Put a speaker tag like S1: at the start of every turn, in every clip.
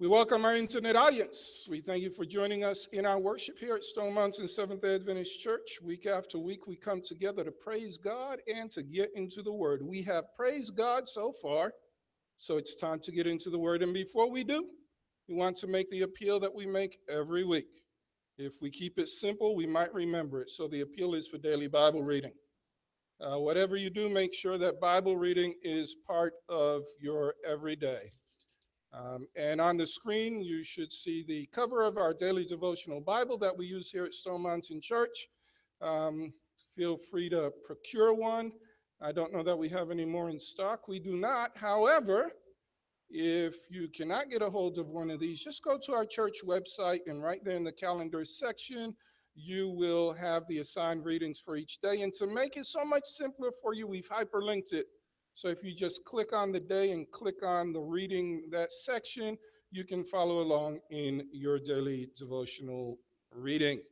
S1: We welcome our internet audience. We thank you for joining us in our worship here at Stone Mountain Seventh-day Adventist Church. Week after week, we come together to praise God and to get into the Word. We have praised God so far, so it's time to get into the Word. And before we do, we want to make the appeal that we make every week. If we keep it simple, we might remember it. So the appeal is for daily Bible reading. Whatever you do, make sure that Bible reading is part of your everyday. And on the screen, you should see the cover of our daily devotional Bible that we use here at Stone Mountain Church. Um, Feel free to procure one. I don't know that we have any more in stock. We do not. However, if you cannot get a hold of one of these, just go to our church website, and right there in the calendar section, you will have the assigned readings for each day. And to make it so much simpler for you, we've hyperlinked it. So if you just click on the day and click on the reading, that section, you can follow along in your daily devotional reading.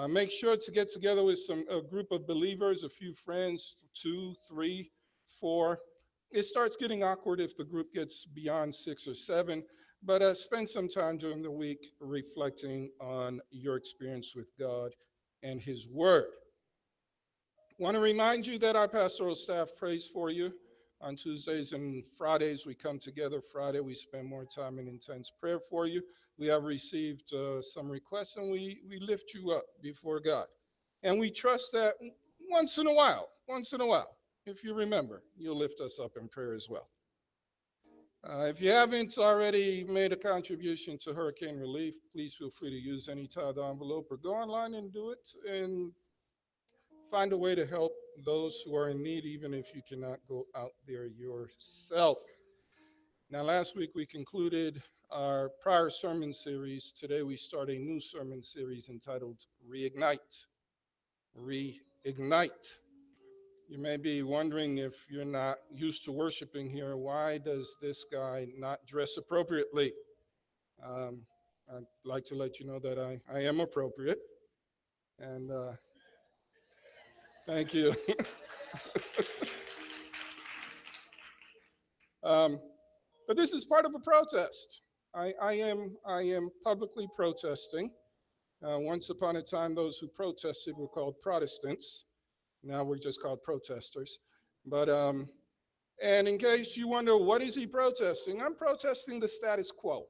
S1: Make sure to get together with a group of believers, a few friends, 2, 3, 4. It starts getting awkward if the group gets beyond 6 or 7, but spend some time during the week reflecting on your experience with God and His Word. I want to remind you that our pastoral staff prays for you. On Tuesdays and Fridays, we come together. Friday, we spend more time in intense prayer for you. We have received some requests, and we lift you up before God. And we trust that once in a while, if you remember, you'll lift us up in prayer as well. If you haven't already made a contribution to hurricane relief, please feel free to use any tithe envelope or go online and do it. And find a way to help those who are in need, even if you cannot go out there yourself. Now, last week we concluded our prior sermon series. Today we start a new sermon series entitled Reignite. Reignite. You may be wondering, if you're not used to worshiping here, why does this guy not dress appropriately? I'd like to let you know that I am appropriate. And thank you. But this is part of a protest. I am publicly protesting. Once upon a time, those who protested were called Protestants. Now we're just called protesters. But and in case you wonder, what is he protesting? I'm protesting the status quo.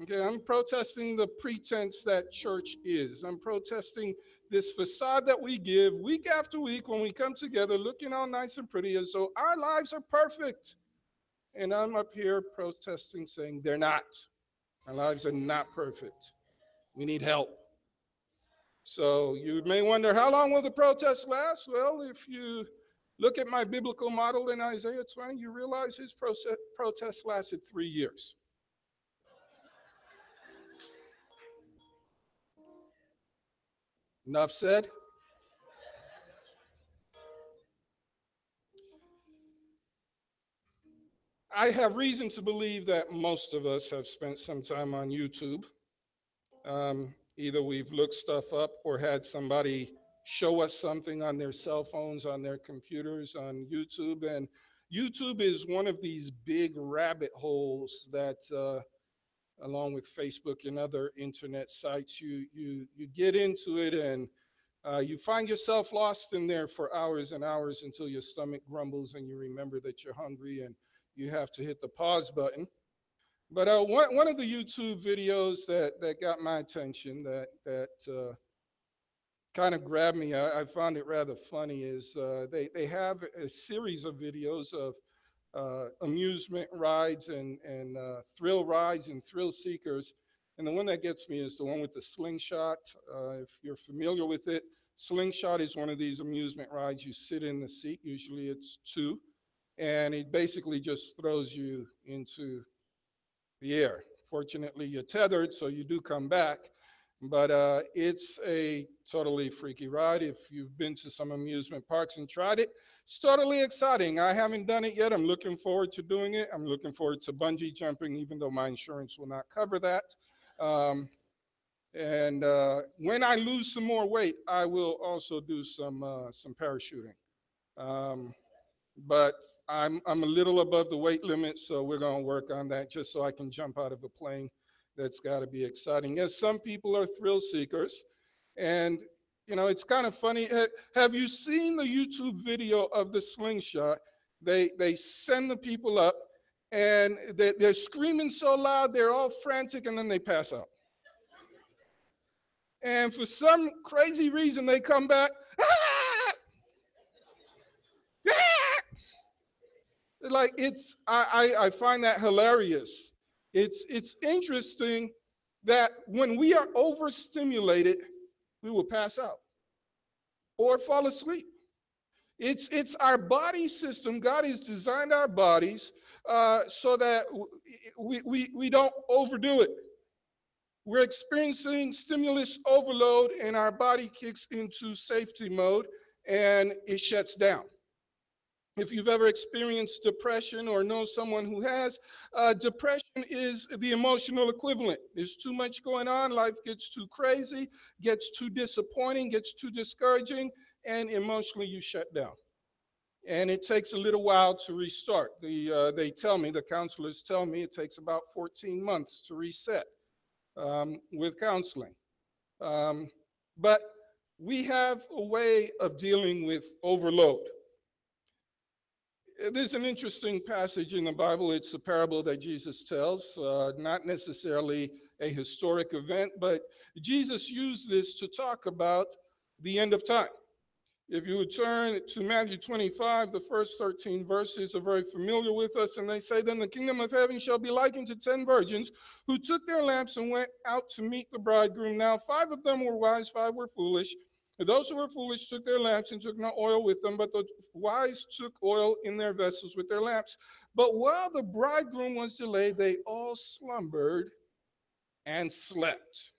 S1: Okay, I'm protesting the pretense that church is. I'm protesting this facade that we give week after week when we come together looking all nice and pretty as though our lives are perfect. And I'm up here protesting, saying they're not. Our lives are not perfect. We need help. So you may wonder, how long will the protest last? Well, if you look at my biblical model in Isaiah 20, you realize his protest lasted 3 years. Enough said. I have reason to believe that most of us have spent some time on YouTube. Either we've looked stuff up or had somebody show us something on their cell phones, on their computers, on YouTube. And YouTube is one of these big rabbit holes that, along with Facebook and other internet sites, you get into it and you find yourself lost in there for hours and hours until your stomach grumbles and you remember that you're hungry and you have to hit the pause button. But one of the YouTube videos that got my attention, that kind of grabbed me, I found it rather funny, is they have a series of videos of amusement rides and thrill rides and thrill seekers. And the one that gets me is the one with the slingshot. If you're familiar with it, slingshot is one of these amusement rides. You sit in the seat, usually it's 2, and it basically just throws you into the air. Fortunately, you're tethered, so you do come back. But it's a totally freaky ride. If you've been to some amusement parks and tried it, it's totally exciting. I haven't done it yet. I'm looking forward to doing it. I'm looking forward to bungee jumping, even though my insurance will not cover that. And when I lose some more weight, I will also do some parachuting. But I'm a little above the weight limit, so we're going to work on that just so I can jump out of a plane. That's got to be exciting. Yes, some people are thrill seekers, and it's kind of funny. Have you seen the YouTube video of the slingshot? They send the people up, and they're screaming so loud, they're all frantic, and then they pass out. And for some crazy reason, they come back. Ah! Ah! Like I find that hilarious. It's interesting that when we are overstimulated, we will pass out or fall asleep. It's our body system. God has designed our bodies so that we don't overdo it. We're experiencing stimulus overload, and our body kicks into safety mode, and it shuts down. If you've ever experienced depression or know someone who has, depression is the emotional equivalent. There's too much going on, life gets too crazy, gets too disappointing, gets too discouraging, and emotionally you shut down. And it takes a little while to restart. The counselors tell me it takes about 14 months to reset with counseling. But we have a way of dealing with overload. There's an interesting passage in the Bible. It's a parable that Jesus tells, not necessarily a historic event, but Jesus used this to talk about the end of time. If you would turn to Matthew 25, the first 13 verses are very familiar with us, and they say, "Then the kingdom of heaven shall be likened to 10 virgins who took their lamps and went out to meet the bridegroom. Now 5 of them were wise, 5 were foolish. Those who were foolish took their lamps and took no oil with them, but the wise took oil in their vessels with their lamps. But while the bridegroom was delayed, they all slumbered and slept.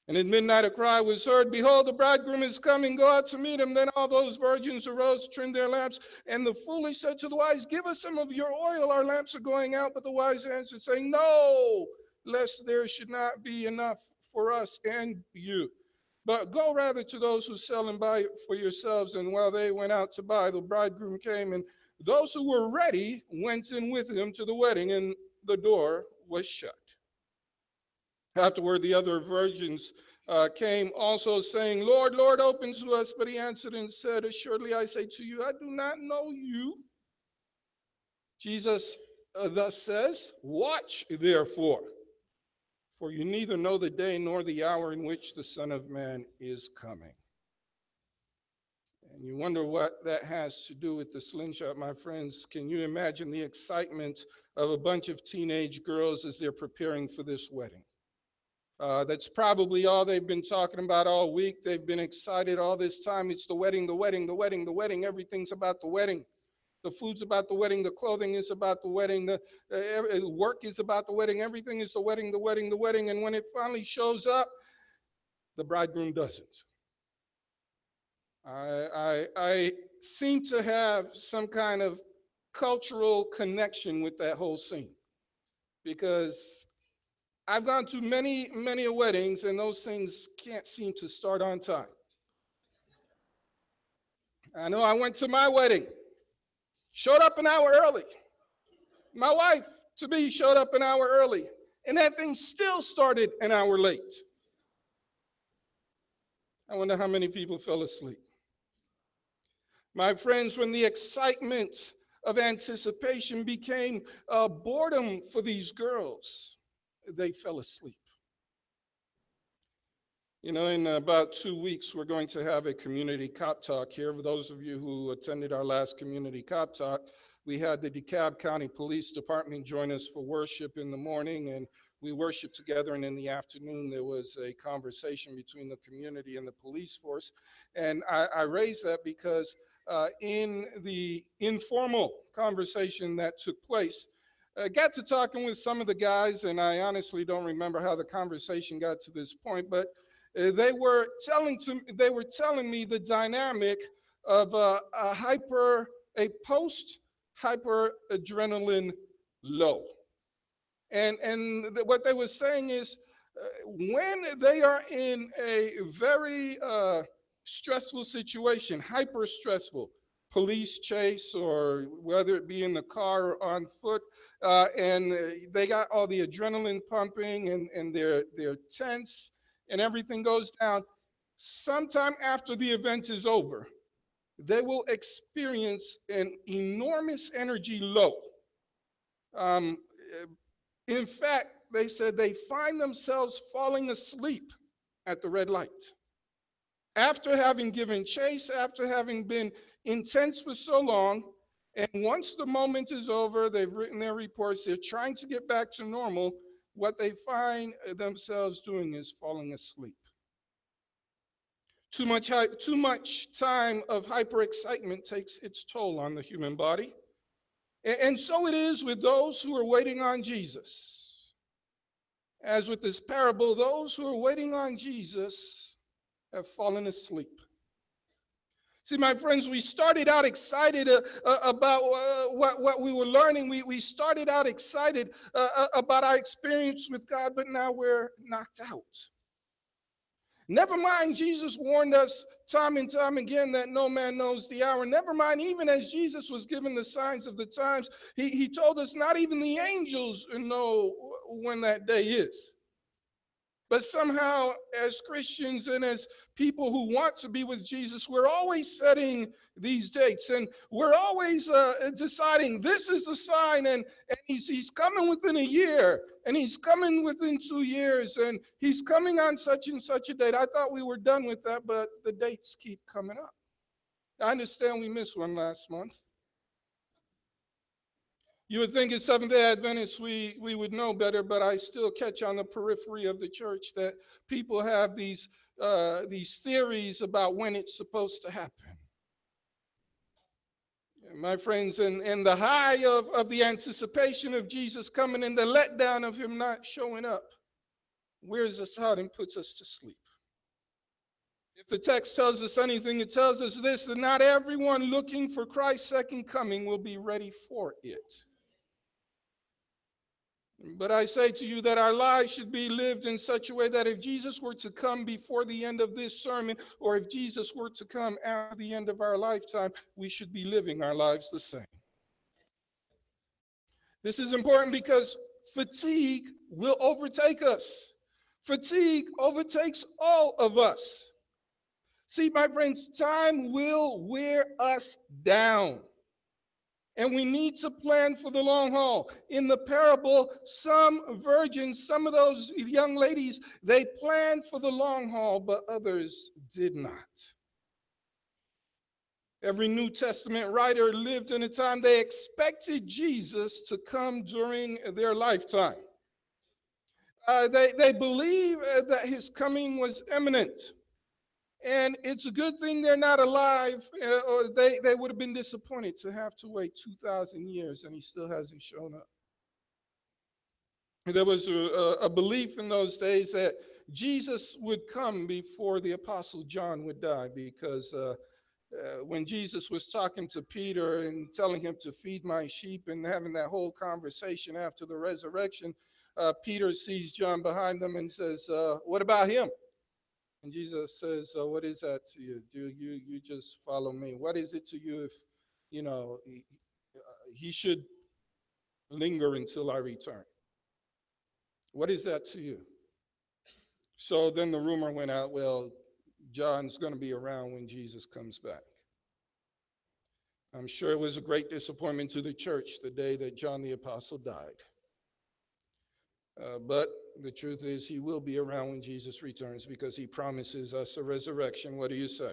S1: And at midnight a cry was heard, 'Behold, the bridegroom is coming, go out to meet him.' Then all those virgins arose, trimmed their lamps, and the foolish said to the wise, 'Give us some of your oil, our lamps are going out.' But the wise answered, saying, 'No, lest there should not be enough for us and you. But go rather to those who sell and buy for yourselves.' And while they went out to buy, the bridegroom came, and those who were ready went in with him to the wedding, and the door was shut. Afterward, the other virgins came also, saying, 'Lord, Lord, open to us.' But he answered and said, 'Assuredly I say to you, I do not know you.' Jesus thus says, 'Watch therefore, for you neither know the day nor the hour in which the Son of Man is coming.'" And you wonder what that has to do with the slingshot, my friends. Can you imagine the excitement of a bunch of teenage girls as they're preparing for this wedding? That's probably all they've been talking about all week. They've been excited all this time. It's the wedding, the wedding, the wedding, the wedding. Everything's about the wedding. The food's about the wedding. The clothing is about the wedding. The work is about the wedding. Everything is the wedding, the wedding, the wedding. And when it finally shows up, the bridegroom doesn't. I seem to have some kind of cultural connection with that whole scene, because I've gone to many, many weddings, and those things can't seem to start on time. I know I went to my wedding, showed up an hour early. My wife to be showed up an hour early, and that thing still started an hour late. I wonder how many people fell asleep. My friends, when the excitement of anticipation became boredom for these girls, they fell asleep. In about 2 weeks, we're going to have a community cop talk here. For those of you who attended our last community cop talk, we had the DeKalb County Police Department join us for worship in the morning, and we worshiped together, and in the afternoon there was a conversation between the community and the police force. And I raise that because in the informal conversation that took place, I got to talking with some of the guys, and I honestly don't remember how the conversation got to this point, but they were telling me the dynamic of a post-hyper adrenaline low. And what they were saying is, when they are in a very stressful situation, hyper stressful, police chase, or whether it be in the car or on foot, and they got all the adrenaline pumping, and they're tense, and everything goes down. Sometime after the event is over, they will experience an enormous energy low. Um, in fact, they said they find themselves falling asleep at the red light. After having given chase, after having been intense for so long, and once the moment is over, they've written their reports, they're trying to get back to normal, what they find themselves doing is falling asleep. Too much time of hyperexcitement takes its toll on the human body. And so it is with those who are waiting on Jesus. As with this parable, those who are waiting on Jesus have fallen asleep. See, my friends, we started out excited about what we were learning. We started out excited about our experience with God, but now we're knocked out. Never mind, Jesus warned us time and time again that no man knows the hour. Never mind, even as Jesus was given the signs of the times, he told us not even the angels know when that day is. But somehow, as Christians and as people who want to be with Jesus, we're always setting these dates, and we're always deciding this is the sign, and he's coming within a year, and he's coming within 2 years, and he's coming on such and such a date. I thought we were done with that, but the dates keep coming up. I understand we missed one last month. You would think as Seventh-day Adventists we would know better, but I still catch on the periphery of the church that people have these theories about when it's supposed to happen. My friends, and the high of the anticipation of Jesus coming and the letdown of him not showing up wears us out and puts us to sleep. If the text tells us anything, it tells us this, that not everyone looking for Christ's second coming will be ready for it. But I say to you that our lives should be lived in such a way that if Jesus were to come before the end of this sermon, or if Jesus were to come after the end of our lifetime, we should be living our lives the same. This is important because fatigue will overtake us. Fatigue overtakes all of us. See, my friends, time will wear us down. And we need to plan for the long haul. In the parable, some virgins, some of those young ladies, they planned for the long haul, but others did not. Every New Testament writer lived in a time they expected Jesus to come during their lifetime. They believe that his coming was imminent. And it's a good thing they're not alive, or they would have been disappointed to have to wait 2,000 years and he still hasn't shown up. There was a belief in those days that Jesus would come before the Apostle John would die, because when Jesus was talking to Peter and telling him to feed my sheep and having that whole conversation after the resurrection, Peter sees John behind them and says, what about him? And Jesus says, what is that to you? Do you just follow me? What is it to you if, he should linger until I return? What is that to you? So then the rumor went out, well, John's going to be around when Jesus comes back. I'm sure it was a great disappointment to the church the day that John the Apostle died. But the truth is, he will be around when Jesus returns, because he promises us a resurrection. What do you say?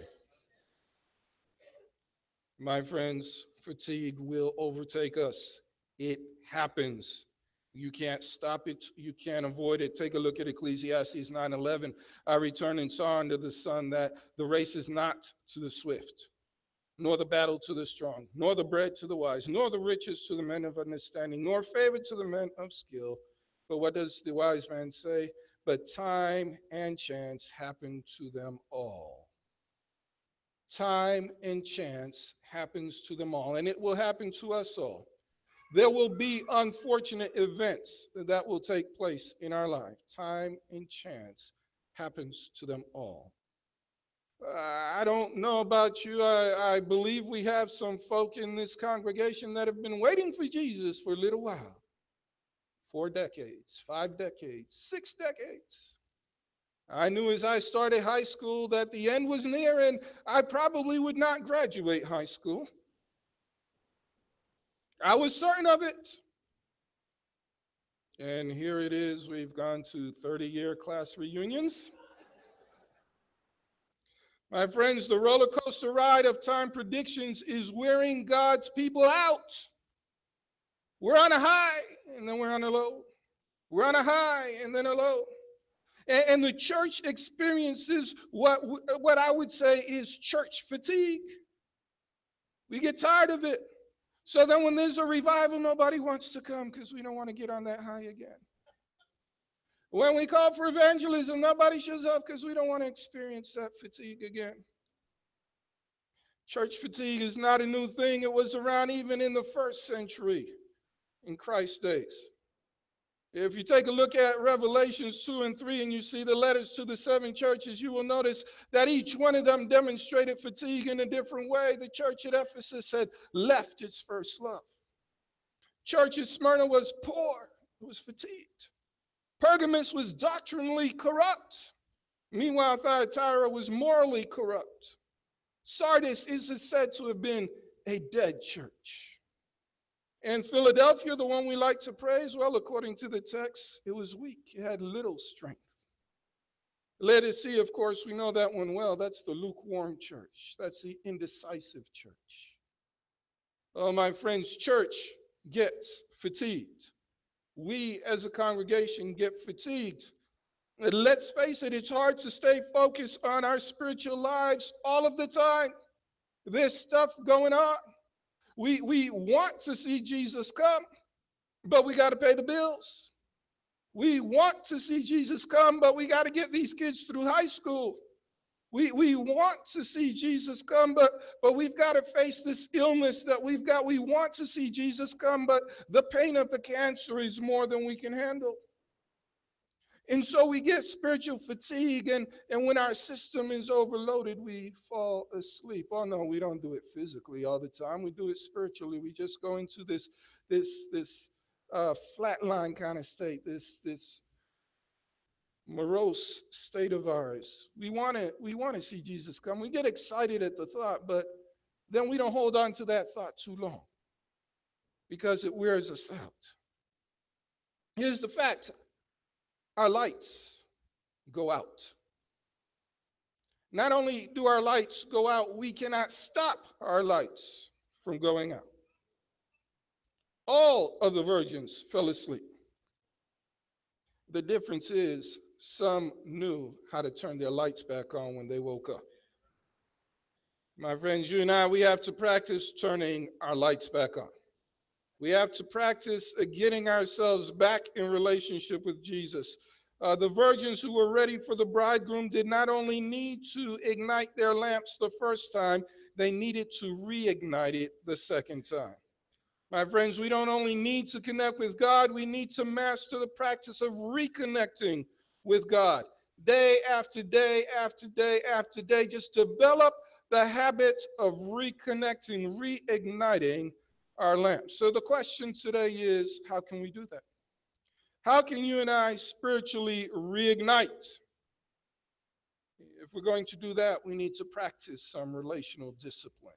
S1: My friends, fatigue will overtake us. It happens. You can't stop it. You can't avoid it. Take a look at Ecclesiastes 9:11. I returned and saw under the sun that the race is not to the swift, nor the battle to the strong, nor the bread to the wise, nor the riches to the men of understanding, nor favor to the men of skill. But what does the wise man say? But time and chance happen to them all. Time and chance happens to them all, and it will happen to us all. There will be unfortunate events that will take place in our life. Time and chance happens to them all. I don't know about you. I believe we have some folk in this congregation that have been waiting for Jesus for a little while. 4 decades, 5 decades, 6 decades. I knew as I started high school that the end was near and I probably would not graduate high school. I was certain of it. And here it is. We've gone to 30-year class reunions. My friends, the roller coaster ride of time predictions is wearing God's people out. We're on a high, and then we're on a low. We're on a high, and then a low. And the church experiences what I would say is church fatigue. We get tired of it. So then when there's a revival, nobody wants to come because we don't want to get on that high again. When we call for evangelism, nobody shows up because we don't want to experience that fatigue again. Church fatigue is not a new thing. It was around even in the first century, in Christ's days. If you take a look at Revelations 2 and 3 and you see the letters to the 7 churches, you will notice that each one of them demonstrated fatigue in a different way. The church at Ephesus had left its first love. Church at Smyrna was poor. It was fatigued. Pergamos was doctrinally corrupt. Meanwhile, Thyatira was morally corrupt. Sardis is said to have been a dead church. And Philadelphia, the one we like to praise, well, according to the text, it was weak. It had little strength. Laodicea, of course, we know that one well. That's the lukewarm church. That's the indecisive church. Oh, my friends, church gets fatigued. We as a congregation get fatigued. And let's face it, it's hard to stay focused on our spiritual lives all of the time. There's stuff going on. We want to see Jesus come, but we got to pay the bills. We want to see Jesus come, but we got to get these kids through high school. We want to see Jesus come, but we've got to face this illness that we've got. We want to see Jesus come, but the pain of the cancer is more than we can handle. And so we get spiritual fatigue, and when our system is overloaded, we fall asleep. Oh, no, we don't do it physically all the time. We do it spiritually. We just go into this flatline kind of state, this morose state of ours. We want to see Jesus come. We get excited at the thought, but then we don't hold on to that thought too long because it wears us out. Here's the fact. Our lights go out. Not only do our lights go out, we cannot stop our lights from going out. All of the virgins fell asleep. The difference is some knew how to turn their lights back on when they woke up. My friends, you and I, we have to practice turning our lights back on. We have to practice getting ourselves back in relationship with Jesus. The virgins who were ready for the bridegroom did not only need to ignite their lamps the first time, they needed to reignite it the second time. My friends, we don't only need to connect with God, we need to master the practice of reconnecting with God. Day after day after day after day, just develop the habit of reconnecting, reigniting our lamps. So the question today is, how can we do that? How can you and I spiritually reignite? If we're going to do that, we need to practice some relational discipline.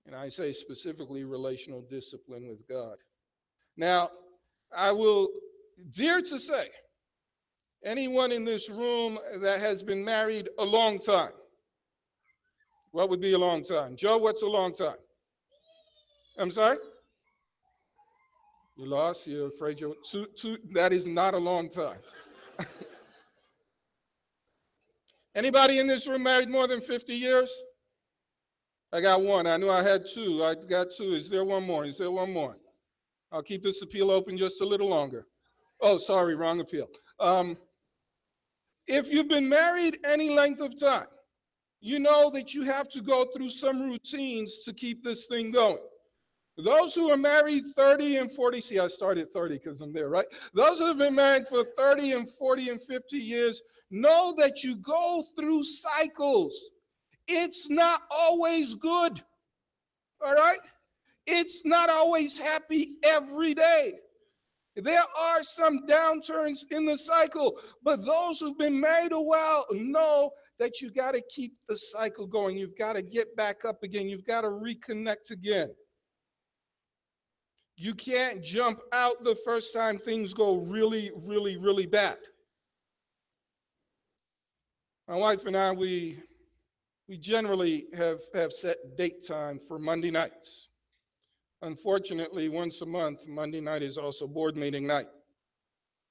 S1: And I say specifically relational discipline with God. Now, I will dare to say, anyone in this room that has been married a long time, what would be a long time? Joe, what's a long time? I'm sorry? You lost? You're afraid you're that is not a long time. Anybody in this room married more than 50 years? I got one. I knew I had two. I got two. Is there one more? Is there one more? I'll keep this appeal open just a little longer. Oh, sorry, wrong appeal. If you've been married any length of time, you know that you have to go through some routines to keep this thing going. Those who are married 30 and 40, see, I started 30 because I'm there, right? Those who have been married for 30 and 40 and 50 years know that you go through cycles It's not always good. All right? It's not always happy every day. There are some downturns in the cycle, but those who've been married a while know that you got to keep the cycle going. You've got to get back up again. You've got to reconnect again. You can't jump out the first time things go really, really, really bad. My wife and I, we generally have set date time for Monday nights. Unfortunately, once a month, Monday night is also board meeting night.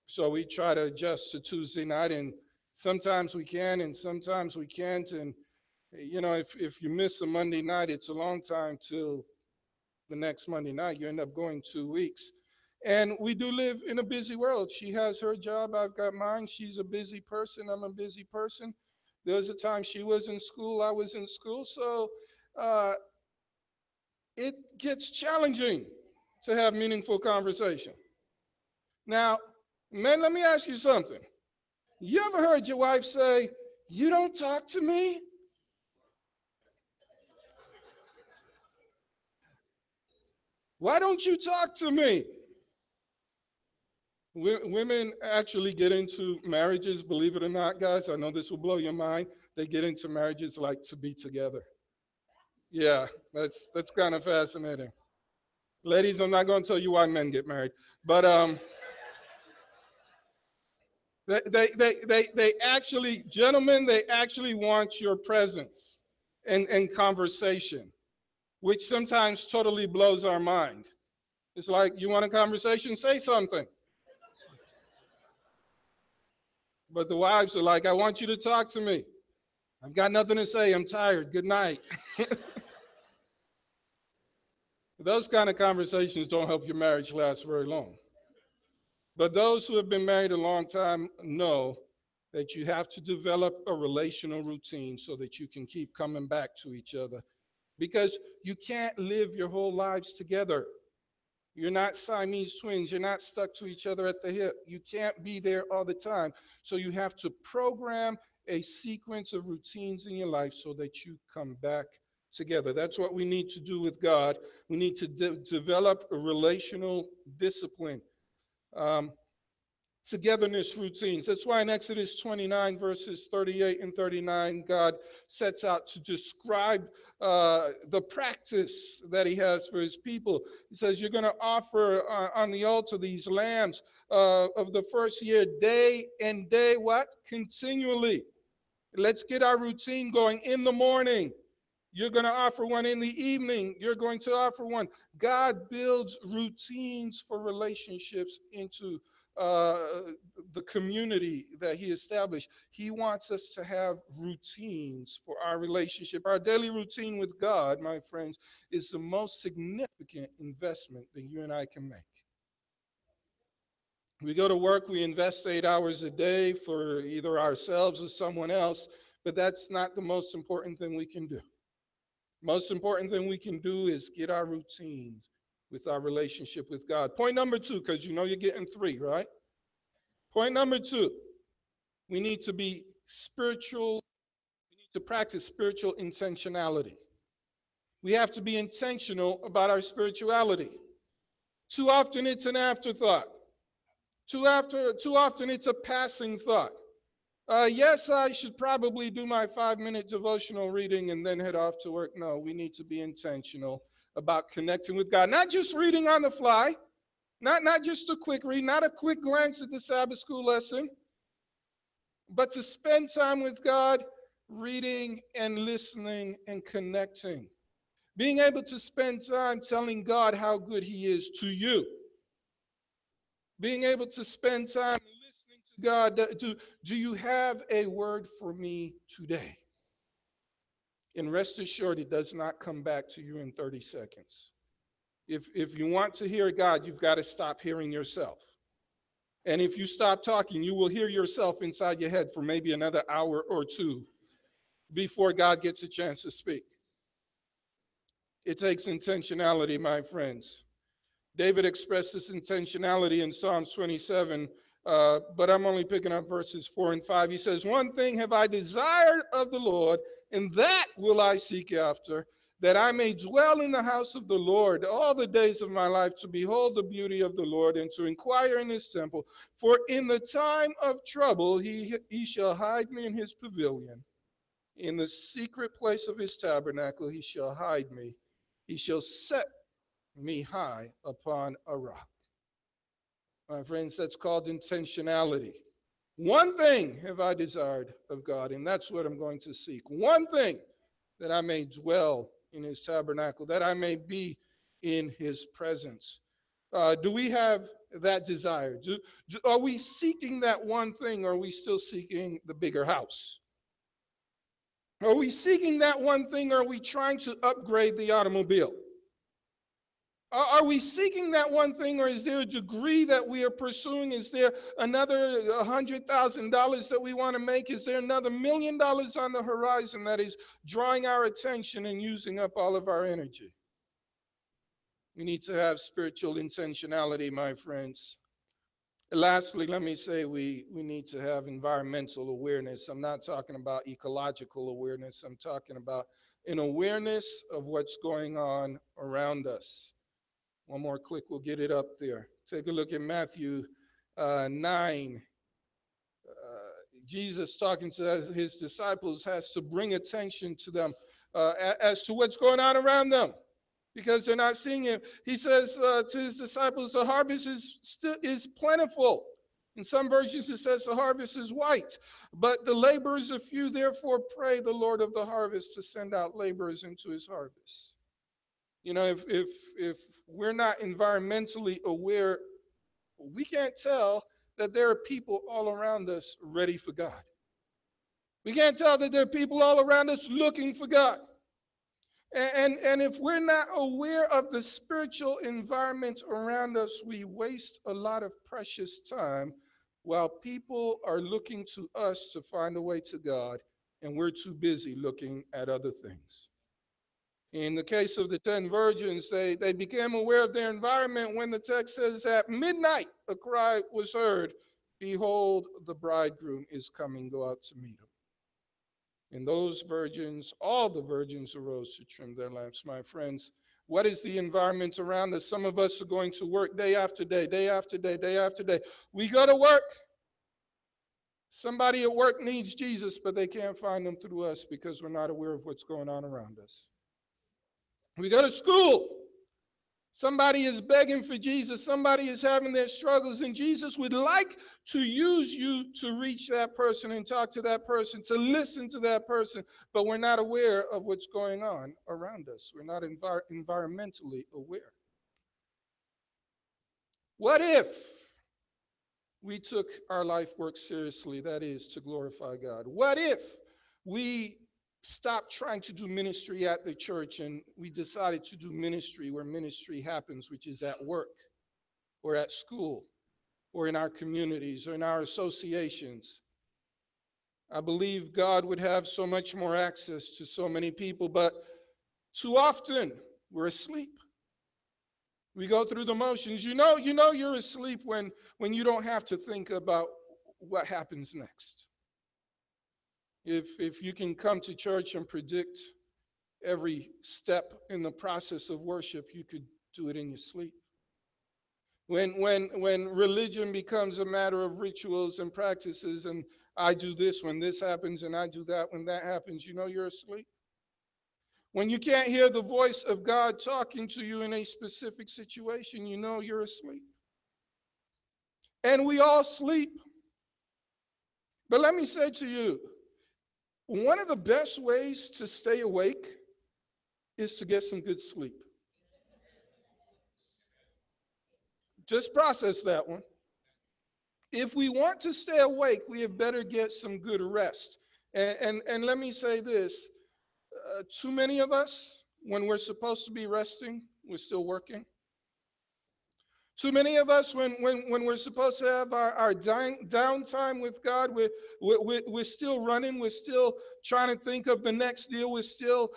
S1: So we try to adjust to Tuesday night, and sometimes we can and sometimes we can't. And, you know, if you miss a Monday night, it's a long time till the next Monday night. You end up going 2 weeks. And we do live in a busy world. She has her job, I've got mine. She's a busy person, I'm a busy person. There was a time she was in school, I was in school. So it gets challenging to have meaningful conversation. Now, men, let me ask you something. You ever heard your wife say, "You don't talk to me"? Why don't you talk to me? Women actually get into marriages, believe it or not, guys. I know this will blow your mind. They get into marriages like to be together. Yeah, that's kind of fascinating. Ladies, I'm not going to tell you why men get married, but they actually, gentlemen, they actually want your presence and conversation, which sometimes totally blows our mind. It's like, you want a conversation? Say something. But the wives are like, "I want you to talk to me. I've got nothing to say. I'm tired. Good night." Those kind of conversations don't help your marriage last very long. But those who have been married a long time know that you have to develop a relational routine so that you can keep coming back to each other, because you can't live your whole lives together. You're not Siamese twins. You're not stuck to each other at the hip. You can't be there all the time. So you have to program a sequence of routines in your life so that you come back together. That's what we need to do with God. We need to develop a relational discipline. Um, Togetherness routines. That's why in Exodus 29, verses 38 and 39, God sets out to describe the practice that he has for his people. He says, "You're going to offer on the altar these lambs of the first year, day and day," what? Continually. Let's get our routine going in the morning. You're going to offer one in the evening. You're going to offer one. God builds routines for relationships into uh, the community that he established. He wants us to have routines for our relationship. Our daily routine with God, my friends, is the most significant investment that you and I can make. We go to work, we invest 8 hours a day for either ourselves or someone else, but that's not the most important thing we can do. Most important thing we can do is get our routines with our relationship with God. Point number 2, because you know you're getting 3, right? Point number 2, we need to be spiritual, we need to practice spiritual intentionality. We have to be intentional about our spirituality. Too often it's an afterthought. Too often it's a passing thought. Yes, I should probably do my 5-minute devotional reading and then head off to work. No, we need to be intentional about connecting with God. Not just reading on the fly, not just a quick read, not a quick glance at the Sabbath school lesson, but to spend time with God, reading and listening and connecting. Being able to spend time telling God how good he is to you. Being able to spend time listening to God. Do you have a word for me today? And rest assured, it does not come back to you in 30 seconds. If you want to hear God, you've got to stop hearing yourself. And if you stop talking, you will hear yourself inside your head for maybe another hour or 2 before God gets a chance to speak. It takes intentionality, my friends. David expressed this intentionality in Psalms 27, But I'm only picking up verses 4 and 5. He says, "One thing have I desired of the Lord, and that will I seek after, that I may dwell in the house of the Lord all the days of my life, to behold the beauty of the Lord and to inquire in his temple. For in the time of trouble he shall hide me in his pavilion. In the secret place of his tabernacle he shall hide me. He shall set me high upon a rock." My friends, that's called intentionality. One thing have I desired of God, and that's what I'm going to seek. One thing, that I may dwell in his tabernacle, that I may be in his presence. Do we have that desire? Are we seeking that one thing, or are we still seeking the bigger house? Are we seeking that one thing, or are we trying to upgrade the automobile? Are we seeking that one thing, or is there a degree that we are pursuing? Is there another $100,000 that we want to make? Is there another $1,000,000 on the horizon that is drawing our attention and using up all of our energy? We need to have spiritual intentionality, my friends. Lastly, let me say we need to have environmental awareness. I'm not talking about ecological awareness. I'm talking about an awareness of what's going on around us. One more click, we'll get it up there. Take a look at Matthew 9. Jesus, talking to his disciples, has to bring attention to them as to what's going on around them, because they're not seeing it. He says to his disciples, the harvest is plentiful. In some versions, it says the harvest is white, but the laborers are few. Therefore, pray the Lord of the harvest to send out laborers into his harvest. You know, if we're not environmentally aware, we can't tell that there are people all around us ready for God. We can't tell that there are people all around us looking for God. And if we're not aware of the spiritual environment around us, we waste a lot of precious time while people are looking to us to find a way to God, and we're too busy looking at other things. In the case of the 10 virgins, they became aware of their environment when the text says, at midnight a cry was heard, behold, the bridegroom is coming, go out to meet him. And those virgins, all the virgins arose to trim their lamps. My friends, what is the environment around us? Some of us are going to work day after day, day after day, day after day. We go to work. Somebody at work needs Jesus, but they can't find him through us because we're not aware of what's going on around us. We go to school. Somebody is begging for Jesus. Somebody is having their struggles, and Jesus would like to use you to reach that person and talk to that person, to listen to that person, but we're not aware of what's going on around us. We're not environmentally aware. What if we took our life work seriously, that is, to glorify God? What if we stopped trying to do ministry at the church and we decided to do ministry where ministry happens, which is at work or at school or in our communities or in our associations? I believe God would have so much more access to so many people, but too often we're asleep. We go through the motions. You know you're asleep when you don't have to think about what happens next. If you can come to church and predict every step in the process of worship, you could do it in your sleep. When religion becomes a matter of rituals and practices, and I do this when this happens and I do that when that happens, you know you're asleep. When you can't hear the voice of God talking to you in a specific situation, you know you're asleep. And we all sleep. But let me say to you, one of the best ways to stay awake is to get some good sleep. Just process that one. If we want to stay awake, we had better get some good rest. And let me say this, too many of us, when we're supposed to be resting, we're still working. Too many of us, when we're supposed to have our downtime with God, we're still running. We're still trying to think of the next deal. We're still,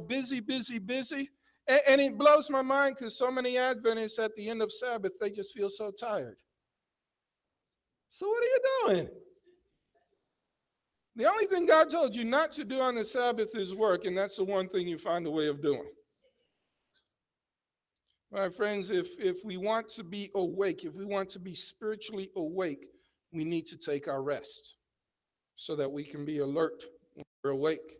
S1: busy, busy, busy. And it blows my mind because so many Adventists at the end of Sabbath, they just feel so tired. So what are you doing? The only thing God told you not to do on the Sabbath is work, and that's the one thing you find a way of doing. My friends, if we want to be awake, if we want to be spiritually awake, we need to take our rest so that we can be alert when we're awake.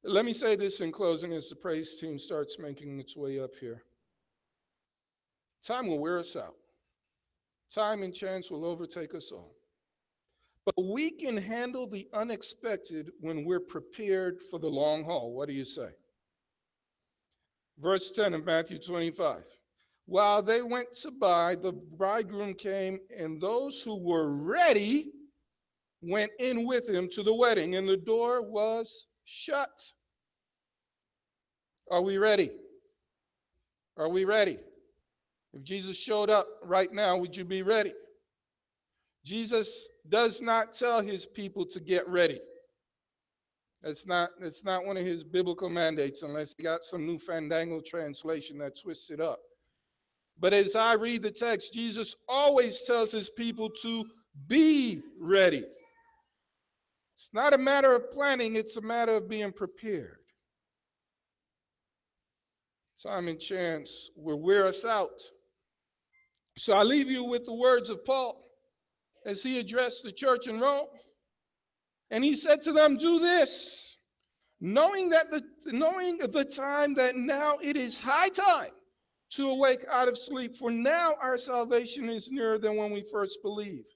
S1: Let me say this in closing as the praise team starts making its way up here. Time will wear us out. Time and chance will overtake us all. But we can handle the unexpected when we're prepared for the long haul. What do you say? Verse 10 of Matthew 25. While they went to buy, the bridegroom came, and those who were ready went in with him to the wedding, and the door was shut. Are we ready? Are we ready? If Jesus showed up right now, would you be ready? Jesus does not tell his people to get ready. It's not one of his biblical mandates unless he got some new fandangled translation that twists it up. But as I read the text, Jesus always tells his people to be ready. It's not a matter of planning, it's a matter of being prepared. Time and chance will wear us out. So I leave you with the words of Paul as he addressed the church in Rome. And he said to them, do this, knowing the time that now it is high time to awake out of sleep, for now our salvation is nearer than when we first believed.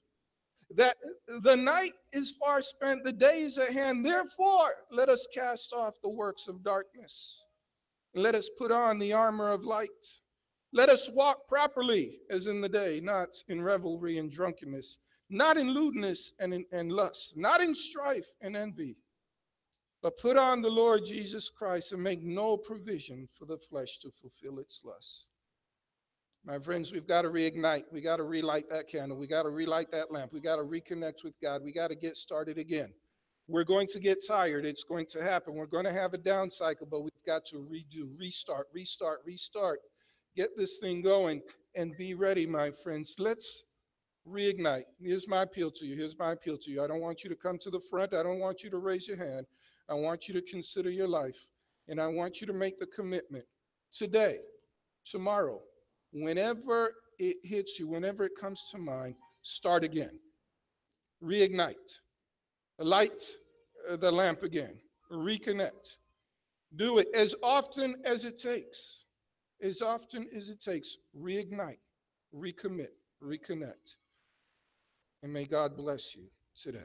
S1: That the night is far spent, the day is at hand. Therefore, let us cast off the works of darkness. Let us put on the armor of light. Let us walk properly as in the day, not in revelry and drunkenness, not in lewdness and lust, not in strife and envy, but put on the Lord Jesus Christ and make no provision for the flesh to fulfill its lusts. My friends, we've got to reignite. We got to relight that candle. We got to relight that lamp. We got to reconnect with God. We got to get started again. We're going to get tired. It's going to happen. We're going to have a down cycle, but we've got to restart. Get this thing going and be ready, my friends. Let's reignite. Here's my appeal to you. I don't want you to come to the front. I don't want you to raise your hand. I want you to consider your life, and I want you to make the commitment today, tomorrow, whenever it hits you, whenever it comes to mind, start again. Reignite. Light the lamp again. Reconnect. Do it as often as it takes. As often as it takes. Reignite. Recommit. Reconnect. And may God bless you today.